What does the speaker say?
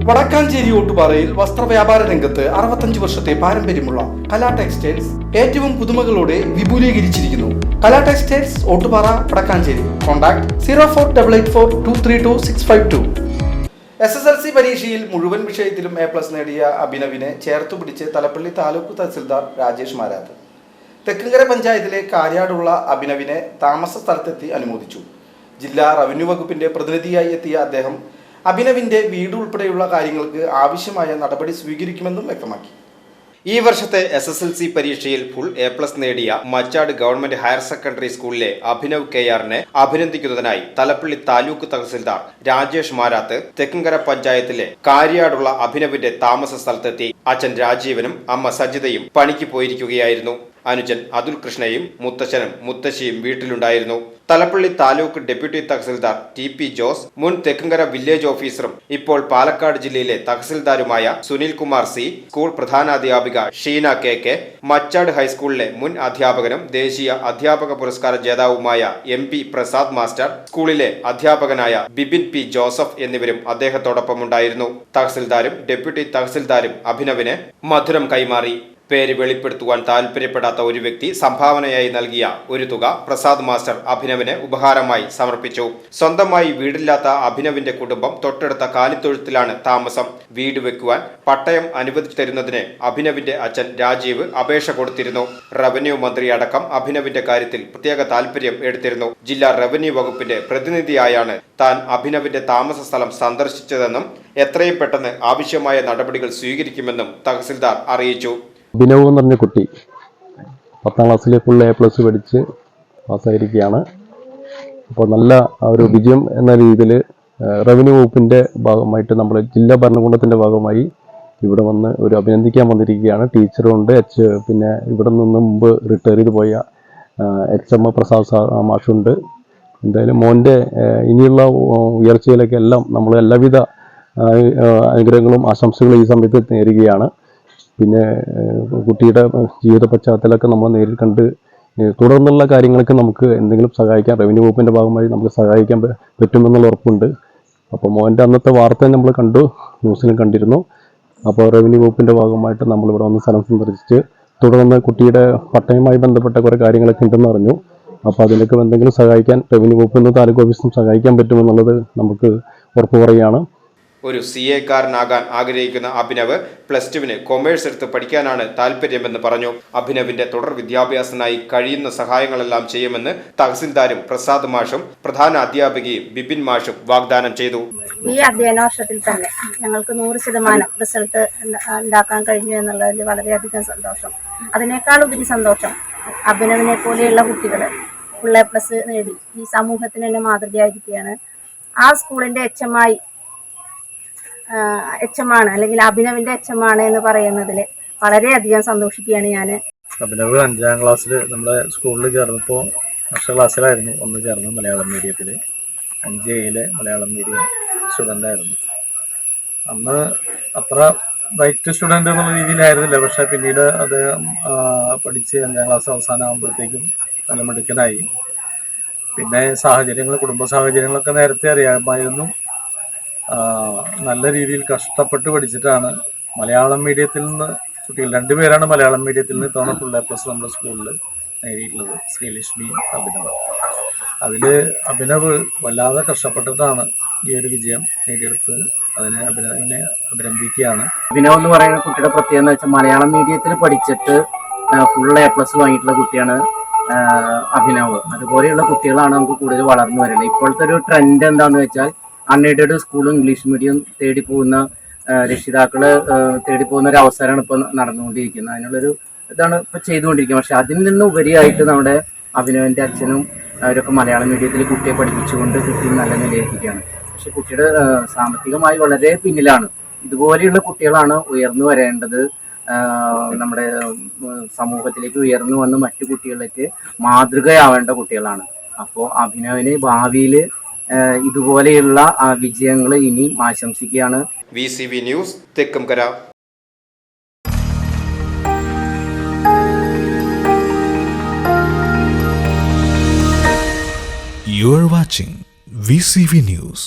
വടക്കാഞ്ചേരി ഓട്ടുപാറയിൽ വസ്ത്രവ്യാപാര രംഗത്ത് 65 വർഷത്തെ പാരമ്പര്യമുള്ള കലാ ടെക്സ്റ്റൈൽസ് ഏറ്റവും പുതുമകളോടെ വിപുലീകരിച്ചിരിക്കുന്നു. Kala textiles Ottupara Vadakkanchery. Contact 04884232 SSLC പരീക്ഷയിൽ മുഴുവൻ വിഷയത്തിലും A+ നേടിയ അഭിനവിനെ ചേർത്തുപിടിച്ച് തലപ്പള്ളി താലൂക്ക് തഹസിൽദാർ രാജേഷ് മാരാത്ത്. തെക്കുംകര പഞ്ചായത്തിലെ കാര്യാടുള്ള അഭിനവിനെ താമസ സ്ഥലത്തെത്തി അനുമോദിച്ചു. ജില്ലാ റവന്യൂ വകുപ്പിന്റെ പ്രതിനിധിയായി എത്തിയ അദ്ദേഹം അഭിനവിന്റെ വീട് ഉൾപ്പെടെയുള്ള കാര്യങ്ങൾക്ക് ആവശ്യമായ നടപടി സ്വീകരിക്കുമെന്നും വ്യക്തമാക്കി. ഈ വർഷത്തെ SSLC പരീക്ഷയിൽ ഫുൾ A+ നേടിയ മച്ചാട് ഗവൺമെന്റ് ഹയർ സെക്കൻഡറി സ്കൂളിലെ അഭിനവ് KRനെ അഭിനന്ദിക്കുന്നതിനായി തലപ്പള്ളി താലൂക്ക് തഹസിൽദാർ രാജേഷ് മാരാത്ത് തെക്കുംകര പഞ്ചായത്തിലെ കാര്യാടുള്ള അഭിനവിന്റെ താമസ സ്ഥലത്തെത്തി. അച്ഛൻ രാജീവനും അമ്മ സജിതയും പണിക്ക് പോയിരിക്കുകയായിരുന്നു. അനുജൻ അതുൽ കൃഷ്ണയും മുത്തച്ഛനും മുത്തശ്ശിയും വീട്ടിലുണ്ടായിരുന്നു. തലപ്പള്ളി താലൂക്ക് ഡെപ്യൂട്ടി തഹസിൽദാർ TP ജോസ്, മുൻ തെക്കുംകര വില്ലേജ് ഓഫീസറും ഇപ്പോൾ പാലക്കാട് ജില്ലയിലെ തഹസിൽദാരുമായ സുനിൽ കുമാർ C, സ്കൂൾ പ്രധാനാധ്യാപിക ഷീന KK, മച്ചാട് ഹൈസ്കൂളിലെ മുൻ അധ്യാപകനും ദേശീയ അധ്യാപക പുരസ്കാര ജേതാവുമായ MP പ്രസാദ് മാസ്റ്റർ, സ്കൂളിലെ അധ്യാപകനായ ബിബിൻ P ജോസഫ് എന്നിവരും അദ്ദേഹത്തോടൊപ്പമുണ്ടായിരുന്നു. തഹസിൽദാരും ഡെപ്യൂട്ടി തഹസിൽദാരും അഭിനവിന് മധുരം കൈമാറി. പേര് വെളിപ്പെടുത്തുവാൻ താൽപര്യപ്പെടാത്ത ഒരു വ്യക്തി സംഭാവനയായി നൽകിയ ഒരു തുക പ്രസാദ് മാസ്റ്റർ അഭിനവിന് ഉപഹാരമായി സമർപ്പിച്ചു. സ്വന്തമായി വീടില്ലാത്ത അഭിനവിന്റെ കുടുംബം തൊട്ടടുത്ത കാലിത്തൊഴുത്തിലാണ് താമസം. വീട് വെക്കുവാൻ പട്ടയം അനുവദിച്ചു തരുന്നതിന് അഭിനവിന്റെ അച്ഛൻ രാജീവ് അപേക്ഷ കൊടുത്തിരുന്നു. റവന്യൂ മന്ത്രി അടക്കം അഭിനവിന്റെ കാര്യത്തിൽ പ്രത്യേക താൽപര്യം എടുത്തിരുന്നു. ജില്ലാ റവന്യൂ വകുപ്പിന്റെ പ്രതിനിധിയായാണ് താൻ അഭിനവിന്റെ താമസ സ്ഥലം സന്ദർശിച്ചതെന്നും എത്രയും പെട്ടെന്ന് ആവശ്യമായ നടപടികൾ സ്വീകരിക്കുമെന്നും തഹസിൽദാർ അറിയിച്ചു. അഭിനവ് എന്ന് പറഞ്ഞ കുട്ടി 10ാം ക്ലാസ്സിൽ ഫുൾ A+ പഠിച്ച് പാസ്സായിരിക്കുകയാണ്. അപ്പോൾ നല്ല ഒരു വിജയം എന്ന രീതിയിൽ റവന്യൂ വകുപ്പിൻ്റെ ഭാഗമായിട്ട് നമ്മൾ ജില്ലാ ഭരണകൂടത്തിൻ്റെ ഭാഗമായി ഇവിടെ വന്ന് ഒരു അഭിനന്ദിക്കാൻ വന്നിരിക്കുകയാണ്. ടീച്ചറുണ്ട്, പിന്നെ ഇവിടെ നിന്ന് മുമ്പ് റിട്ടയർ ചെയ്ത് പോയ HM പ്രസാദ് മാഷുണ്ട്. എന്തായാലും മോൻ്റെ ഇനിയുള്ള ഉയർച്ചയിലേക്ക് എല്ലാം നമ്മൾ എല്ലാവിധ അനുഗ്രഹങ്ങളും ആശംസകളും ഈ സമയത്ത് നേരുകയാണ്. പിന്നെ കുട്ടിയുടെ ജീവിത പശ്ചാത്തലമൊക്കെ നമ്മൾ നേരിൽ കണ്ട് തുടർന്നുള്ള കാര്യങ്ങളൊക്കെ നമുക്ക് എന്തെങ്കിലും സഹായിക്കാൻ റവന്യൂ വകുപ്പിൻ്റെ ഭാഗമായി നമുക്ക് സഹായിക്കാൻ പറ്റുമെന്നുള്ള ഉറപ്പുണ്ട്. അപ്പോൾ മോൻ്റെ അന്നത്തെ വാർത്ത നമ്മൾ കണ്ടു, ന്യൂസിലും കണ്ടിരുന്നു. അപ്പോൾ റവന്യൂ വകുപ്പിൻ്റെ ഭാഗമായിട്ട് നമ്മളിവിടെ വന്ന് സ്ഥലം സന്ദർശിച്ച് തുടർന്ന് കുട്ടിയുടെ പട്ടയവുമായി ബന്ധപ്പെട്ട കുറേ കാര്യങ്ങളൊക്കെ ഉണ്ടെന്ന് അറിഞ്ഞു. അപ്പോൾ അതിലൊക്കെ എന്തെങ്കിലും സഹായിക്കാൻ റവന്യൂ വകുപ്പിൽ നിന്ന് താലൂക്ക് ഓഫീസിനും സഹായിക്കാൻ പറ്റുമെന്നുള്ളത് നമുക്ക് ഉറപ്പ് പറയുകയാണ്. ഒരു CA-കാരനാകാൻ ആഗ്രഹിക്കുന്ന അഭിനവ് +2-ന് കൊമേഴ്സ് എടുത്ത് പഠിക്കാനാണ് താല്പര്യമെന്ന് പറഞ്ഞു. അഭിനവിന്റെ തുടർ വിദ്യാഭ്യാസത്തിനായി കഴിയുന്ന സഹായങ്ങളെല്ലാം ചെയ്യുമെന്ന് തഹസിൽദാരും പ്രസാദ് മാഷും പ്രധാന അധ്യാപികയും ബിബിൻ മാഷും വാഗ്ദാനം ചെയ്തു. ഈ അധ്യയന വർഷത്തിൽ തന്നെ ഞങ്ങൾക്ക് 100% റിസൾട്ട് ഉണ്ടാക്കാൻ കഴിഞ്ഞു എന്നുള്ളതിൽ വളരെയധികം സന്തോഷം. അതിനേക്കാൾ ഉപരി സന്തോഷം അഭിനവിനെ പോലെയുള്ള കുട്ടികൾ ഫുൾ A+ നേടി ഈ സമൂഹത്തിന് തന്നെ മാതൃകയായിരിക്കുകയാണ്. ആ സ്കൂളിന്റെ HM ആണ് അല്ലെങ്കിൽ അഭിനവിന്റെ HM ആണ് എന്ന് പറയുന്നതിൽ വളരെയധികം സന്തോഷിക്കുകയാണ് ഞാൻ. അഭിനവ് 5ാം ക്ലാസ്സിൽ നമ്മുടെ സ്കൂളിൽ ചേർന്നപ്പോൾ ഫസ്റ്റ് ക്ലാസ്സിലായിരുന്നു ഒന്ന് ചേർന്ന് മലയാളം മീഡിയത്തിൽ 5A മലയാളം മീഡിയം സ്റ്റുഡൻ്റായിരുന്നു. അന്ന് അത്ര ബ്രൈറ്റ് സ്റ്റുഡൻ്റ് എന്നുള്ള രീതിയിലായിരുന്നില്ല. പക്ഷേ പിന്നീട് അത് പഠിച്ച് 5ാം ക്ലാസ് അവസാനമാകുമ്പോഴത്തേക്കും നല്ല മിടുക്കനായി. പിന്നെ കുടുംബ സാഹചര്യങ്ങളൊക്കെ നേരത്തെ അറിയാമായിരുന്നു. നല്ല രീതിയിൽ കഷ്ടപ്പെട്ട് പഠിച്ചിട്ടാണ് മലയാളം മീഡിയത്തിൽ നിന്ന് കുട്ടികൾ 2 പേരാണ് മലയാളം മീഡിയത്തിൽ നിന്ന് ഇത്തവണ ഫുൾ A+ നമ്മുടെ സ്കൂളിൽ നേടിയിട്ടുള്ളത്, ശ്രീലക്ഷ്മി അഭിനവ്. അതിൽ അഭിനവ് വല്ലാതെ കഷ്ടപ്പെട്ടിട്ടാണ് ഈ ഒരു വിജയം നേടിയെടുത്തത്. അതിനെ അഭിനവിനെ അഭിനന്ദിക്കുകയാണ്. അഭിനവ് എന്ന് പറയുന്ന കുട്ടിയുടെ പ്രത്യേകത എന്ന് വെച്ചാൽ മലയാളം മീഡിയത്തിൽ പഠിച്ചിട്ട് ഫുൾ A+ വാങ്ങിയിട്ടുള്ള കുട്ടിയാണ് അഭിനവ്. അതുപോലെയുള്ള കുട്ടികളാണ് നമുക്ക് കൂടുതൽ വളർന്നു വരുന്നത്. ഇപ്പോഴത്തെ ഒരു ട്രെൻഡ് എന്താണെന്ന് വെച്ചാൽ അൺഎയ്ഡഡ് സ്കൂളും ഇംഗ്ലീഷ് മീഡിയം തേടി പോകുന്ന രക്ഷിതാക്കൾ തേടി പോകുന്ന ഒരു അവസരമാണ് ഇപ്പോൾ നടന്നുകൊണ്ടിരിക്കുന്നത്. അതിനുള്ളൊരു ഇതാണ് ഇപ്പോൾ ചെയ്തുകൊണ്ടിരിക്കുന്നത്. പക്ഷെ അതിൽ നിന്ന് ഉപരിയായിട്ട് നമ്മുടെ അഭിനവൻ്റെ അച്ഛനും അവരൊക്കെ മലയാളം മീഡിയത്തിൽ കുട്ടിയെ പഠിപ്പിച്ചുകൊണ്ട് കുട്ടി നല്ല നിലയിലെത്തിക്കുകയാണ്. പക്ഷെ കുട്ടിയുടെ സാമ്പത്തികമായി വളരെ പിന്നിലാണ്. ഇതുപോലെയുള്ള കുട്ടികളാണ് ഉയർന്നു വരേണ്ടത്. നമ്മുടെ സമൂഹത്തിലേക്ക് ഉയർന്നു വന്ന് മറ്റു കുട്ടികളിലേക്ക് മാതൃകയാവേണ്ട കുട്ടികളാണ്. അപ്പോൾ അഭിനവിന് ഭാവിയിൽ ഇതുപോലെയുള്ള വിജയങ്ങൾ ഇനി ആശംസിക്കുകയാണ്. VCV news, Thekkumkara. You are watching VCV News.